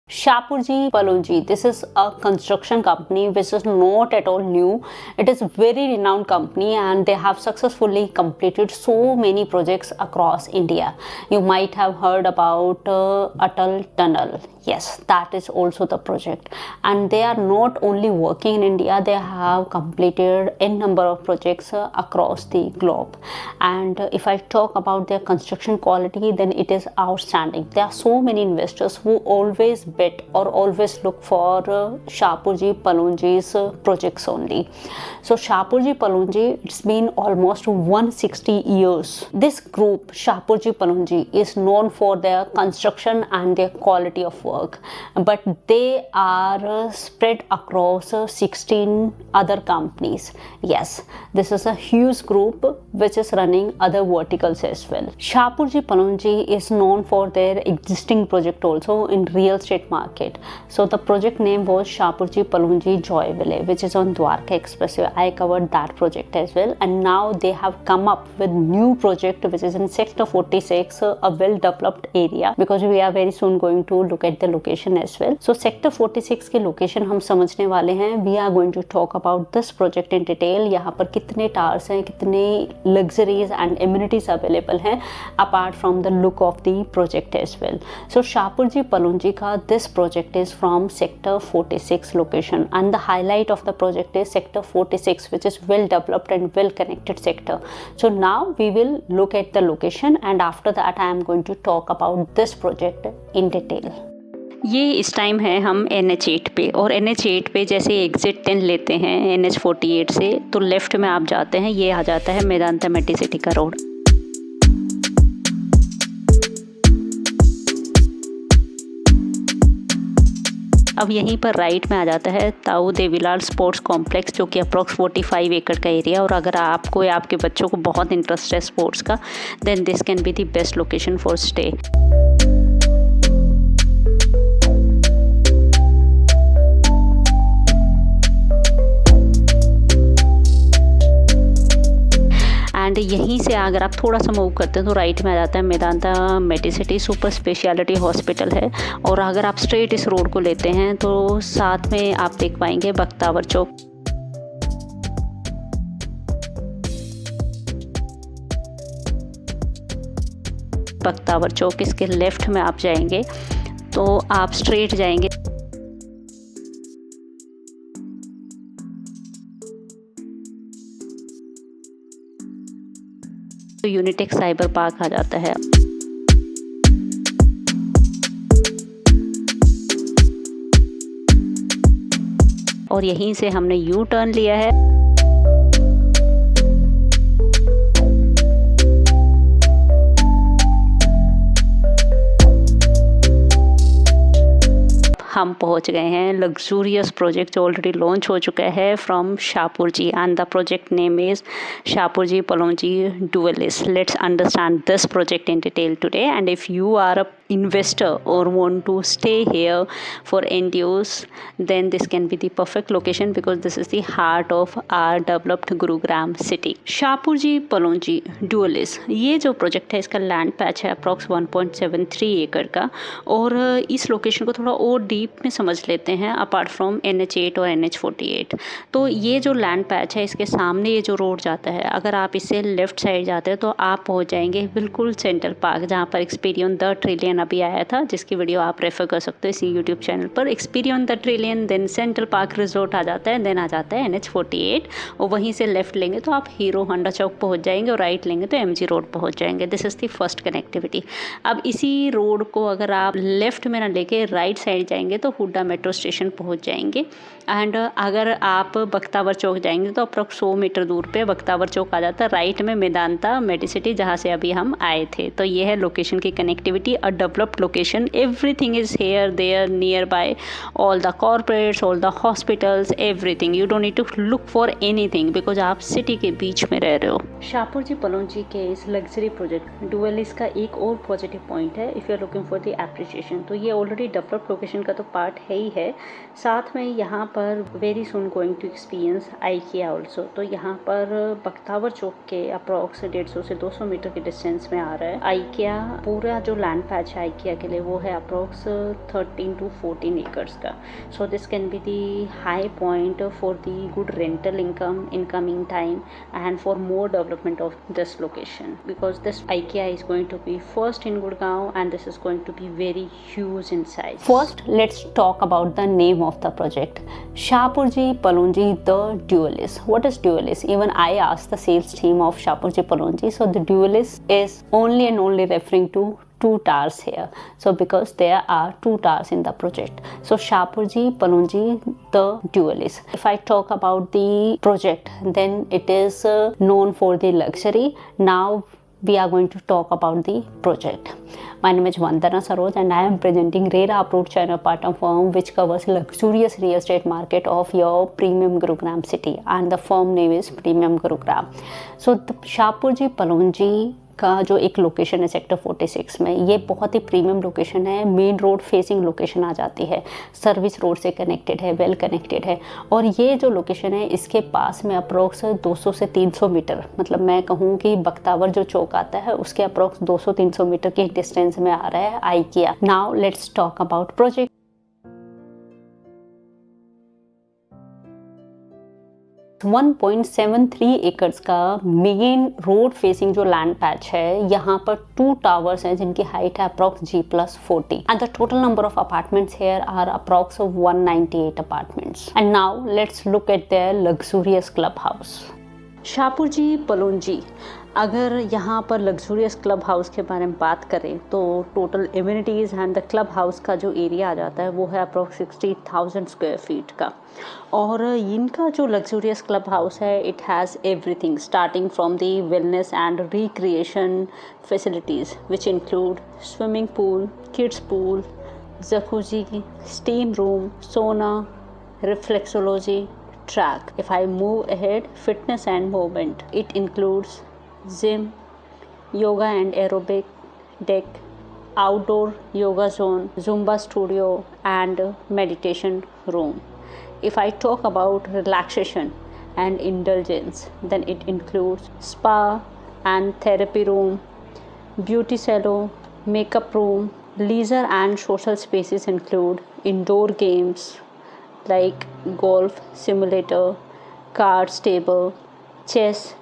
Shapurji Palonji, this is a construction company which is not at all new. It is a very renowned company and they have successfully completed so many projects across India. You might have heard about Atal Tunnel. Yes, that is also the project. And they are not only working in India, they have completed a number of projects across the globe. And if I talk about their construction quality, then it is outstanding. There are so many investors who always bet or always look for Shapurji Palonji's projects only. So Shapurji Palonji, it's been almost 160 years. This group, Shapurji Palonji, is known for their construction and their quality of work. But they are spread across 16 other companies. Yes, this is a huge group which is running other verticals as well. Shapurji Palonji is known for their existing project also in real estate market. So the project name was Shapurji Palonji Joyville, which is on Dwarka Expressway. I covered that project as well, and now they have come up with new project which is in Sector 46, a well developed area, because we are very soon going to look at the location as well. So Sector 46 की location हम समझने वाले हैं. We are going to talk about this project in detail. यहाँ पर कितने towers हैं, कितने luxuries and amenities available हैं apart from the look of the project as well. So Shapurji Palonji का this project is from Sector 46 location, and the highlight of the project is Sector 46, which is well developed and well connected sector. So now we will look at the location, and after that I am going to talk about this project in detail. ये इस time है हम NH8 पे, और NH8 पे जैसे exit 10 लेते हैं NH48 से, तो लेफ्ट में आप जाते हैं, ये आ जाता है मेदांता मेडिसिटी का रोड. अब यहीं पर राइट में आ जाता है ताऊ देवीलाल स्पोर्ट्स कॉम्प्लेक्स, जो कि अप्रॉक्स 45 एकड़ का एरिया. और अगर आपको या आपके बच्चों को बहुत इंटरेस्ट है स्पोर्ट्स का, then this can be the best location for stay. And यहीं से अगर आप थोड़ा सा मूव करते हैं तो राइट में आ जाता है Medanta Medicity super speciality hospital है. और अगर आप स्ट्रेट इस रोड को लेते हैं तो साथ में आप देख पाएंगे बख्तावर चौक. बख्तावर चौक इसके लेफ्ट में आप जाएंगे तो आप स्ट्रेट जाएंगे तो यूनिटेक साइबर पार्क आ जाता है. और यहीं से हमने यू टर्न लिया है. हम पहुंच गए हैं लग्जूरियस प्रोजेक्ट जो ऑलरेडी लॉन्च हो चुका है from Shapoorji, and the project name is Shapurji Palonji Dualis. Let's understand this project in detail today, and if you are a investor or want to stay here for end use, then this can be the perfect location because this is the heart of our developed Gurugram city. Shapurji Palonji Dualis, ये जो project है इसका land patch है approx 1.73 एकड़ का. और इस location को थोड़ा और डीप में समझ लेते हैं अपार्ट फ्रॉम NH8 और NH48. तो ये जो लैंड पैच है इसके सामने ये जो रोड जाता है, अगर आप इससे लेफ्ट साइड जाते हैं तो आप पहुंच जाएंगे बिल्कुल सेंट्रल पार्क, जहां पर एक्सपीरियन द ट्रिलियन अभी आया था, जिसकी वीडियो आप रेफर कर सकते हो इसी यूट्यूब चैनल पर. Experion the Trillion, then Central Park resort आ जाता है, देन आ जाता है NH48, और वहीं से लेफ्ट लेंगे तो आप हीरो होंडा चौक पहुँच जाएंगे, और राइट लेंगे तो MG रोड पहुँच जाएंगे. This is the first connectivity. अब इसी रोड को अगर आप लेफ्ट में ना लेके राइट साइड जाएंगे तो हुड्डा मेट्रो स्टेशन पहुँच जाएंगे. एंड अगर आप बख्तावर चौक जाएंगे तो अप्रॉक्स 100 मीटर दूर पे बख्तावर चौक आ जाता है. राइट में मेदांता मेडिसिटी, जहाँ से अभी हम आए थे. तो ये है लोकेशन की connectivity, a developed location. Everything is here there nearby, all the corporates, all the hospitals, everything. You don't need to look for anything because आप सिटी के बीच में रह रहे हो. शाहपुरजी पलोंजी के इस लग्जरी प्रोजेक्ट डुअलिस का एक और पॉजिटिव पॉइंट है, if you are looking for the appreciation, तो ये ऑलरेडी डेवलप्ड लोकेशन का तो पार्ट है ही है. साथ में यहाँ पर very soon going to experience IKEA also. तो यहाँ पर बख्तावर चौक के अप्रॉक्स 150 से 200 मीटर के डिस्टेंस में आ रहा है IKEA. पूरा जो लैंड पैच IKEA के लिए वो है अप्रोक्स 13 to 14 acres का. So this can be the high point for the good rental income in coming time and for more development of this location, because this IKEA is going to be first in Gurgaon and this is going to be very huge in size. First, let's talk about the name of the project. Shahpurji Pallonji the Duelist. What is Duelist? Even I asked the sales team of Shahpurji Pallonji. So the Duelist is only and only referring to two towers here. So because there are two towers in the project. So Shahpurji Pallonji the Duelist. If I talk about the project, then it is known for the luxury. Now we are going to talk about the project. My name is Vandana Saroj and I am presenting RERA approved China partner firm which covers luxurious real estate market of your premium Gurugram city, and the firm name is Premium Gurugram. So the Shahpurji Pallonji का जो एक location है sector 46 में, ये बहुत ही premium location है. Main road facing location आ जाती है, सर्विस रोड से कनेक्टेड है, वेल कनेक्टेड है. और ये जो लोकेशन है इसके पास में अप्रोक्स 200 से 300 मीटर, मतलब मैं कहूँ कि बख्तावर जो चौक आता है उसके अप्रोक्स 200-300 मीटर के डिस्टेंस में आ रहा है IKEA. Now let's talk about project. 1.73 acres का मेन रोड फेसिंग जो लैंड पैच है, यहाँ पर 2 टावर्स हैं जिनकी हाइट है approx G+40 and the total number of apartments here are approx 198 apartments. And now let's look at their luxurious club house. Shapoorji Pallonji, अगर यहाँ पर लग्जूरियस क्लब हाउस के बारे में बात करें तो total amenities and the club house का जो एरिया आ जाता है वो है अप्रॉक्स 60,000 स्क्वायर फीट का. और इनका जो लग्जूरियस क्लब हाउस है, it has everything starting from the wellness and recreation facilities which include swimming pool, kids pool, jacuzzi, steam room, सोना, reflexology, track. If I move ahead, fitness and movement, it includes gym, yoga and aerobic deck, outdoor yoga zone, Zumba studio and meditation room. If I talk about relaxation and indulgence, then it includes spa and therapy room, beauty salon, makeup room. Leisure and social spaces include indoor games like golf simulator, cards table, chess.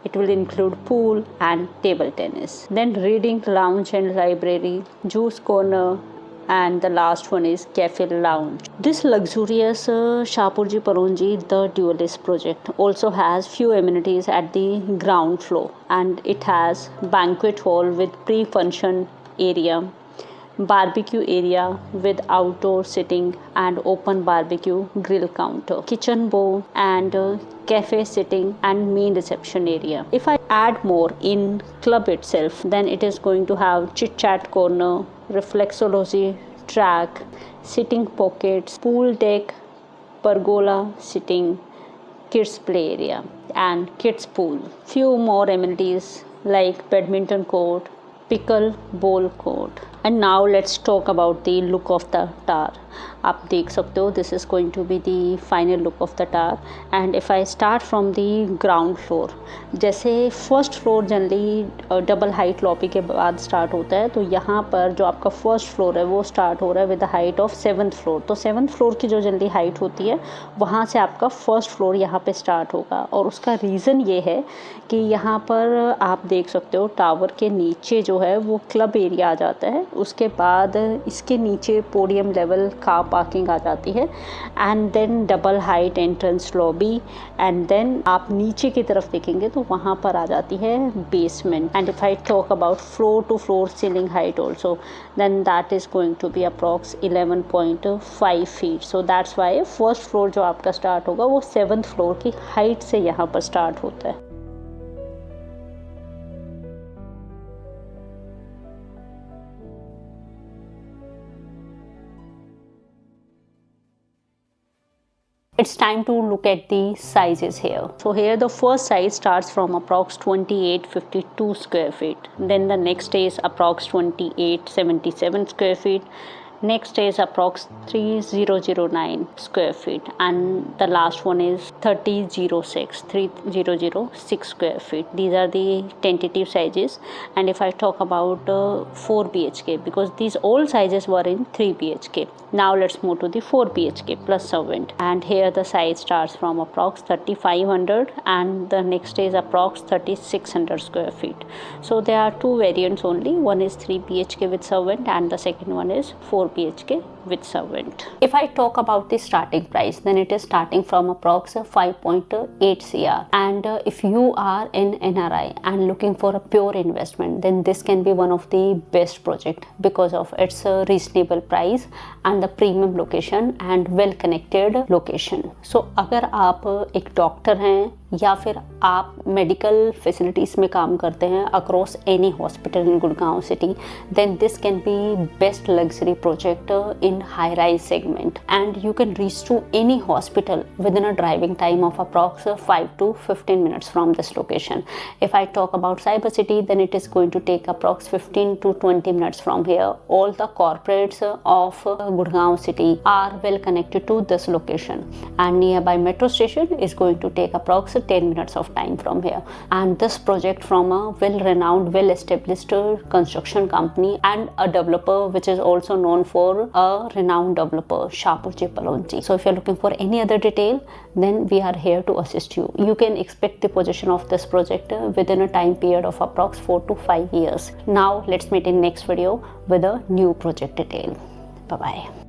It will include pool and table tennis. Then reading lounge and library, juice corner, and the last one is cafe lounge. This luxurious Shahpurji Pallonji the Duelist project also has few amenities at the ground floor, and it has banquet hall with pre-function area, barbecue area with outdoor sitting and open barbecue grill counter, kitchen bowl and cafe sitting and main reception area. If I add more in club itself, then it is going to have chit chat corner, reflexology track, sitting pockets, pool deck, pergola sitting, kids play area and kids pool. Few more amenities like badminton court, pickle ball court. And now let's talk about the look of the tower. आप देख सकते हो, this is going to be the final look of the tower. And if I start from the ground floor, जैसे first floor generally double height lobby के बाद start होता है, तो यहाँ पर जो आपका फर्स्ट फ्लोर है वो स्टार्ट हो रहा है with the height of 7th floor. तो 7th फ्लोर की जो जनरली हाइट होती है वहाँ से आपका फर्स्ट फ्लोर यहाँ पे स्टार्ट होगा. और उसका रीज़न ये है कि यहाँ पर आप देख सकते हो टावर के नीचे जो है वो क्लब एरिया आ जाता है. उसके बाद इसके नीचे पोडियम लेवल कार पार्किंग आ जाती है and then double height entrance lobby. And then आप नीचे की तरफ देखेंगे तो वहाँ पर आ जाती है basement. And if I talk about floor to floor ceiling height also, then that is going to be approx 11.5 feet. So that's why first floor जो आपका स्टार्ट होगा वो 7th फ्लोर की हाइट से यहाँ पर स्टार्ट होता है. It's time to look at the sizes here. So here the first size starts from approx 2852 square feet. Then the next is approx 2877 square feet. Next is approx 3009 square feet, and the last one is 3006 square feet. These are the tentative sizes. And if I talk about 4 BHK, because these all sizes were in 3 BHK. Now let's move to the 4 BHK plus servant, and here the size starts from approx 3500 and the next is approx 3600 square feet. So there are two variants only. One is 3 BHK with servant and the second one is 4 BHK with servant. If I talk about the starting price, then it is starting from approx 5.8 CR, and if you are in NRI and looking for a pure investment, then this can be one of the best project because of its reasonable price and the premium location and well connected location. So अगर आप एक doctor हैं या फिर आप medical facilities में काम करते हैं across any hospital in Gurgaon city, then this can be best luxury project in high rise segment and you can reach to any hospital within a driving time of approx 5 to 15 minutes from this location. If I talk about Cyber City, then it is going to take approx 15 to 20 minutes from here. All the corporates of Gurgaon city are well connected to this location, and nearby metro station is going to take approx 10 minutes of time from here. And this project from a well-renowned, well-established construction company and a developer which is also known for a renowned developer, Shapoorji Pallonji. So if you're looking for any other detail, then we are here to assist you. You can expect the possession of this project within a time period of approx 4 to 5 years. Now let's meet in next video with a new project detail. Bye bye.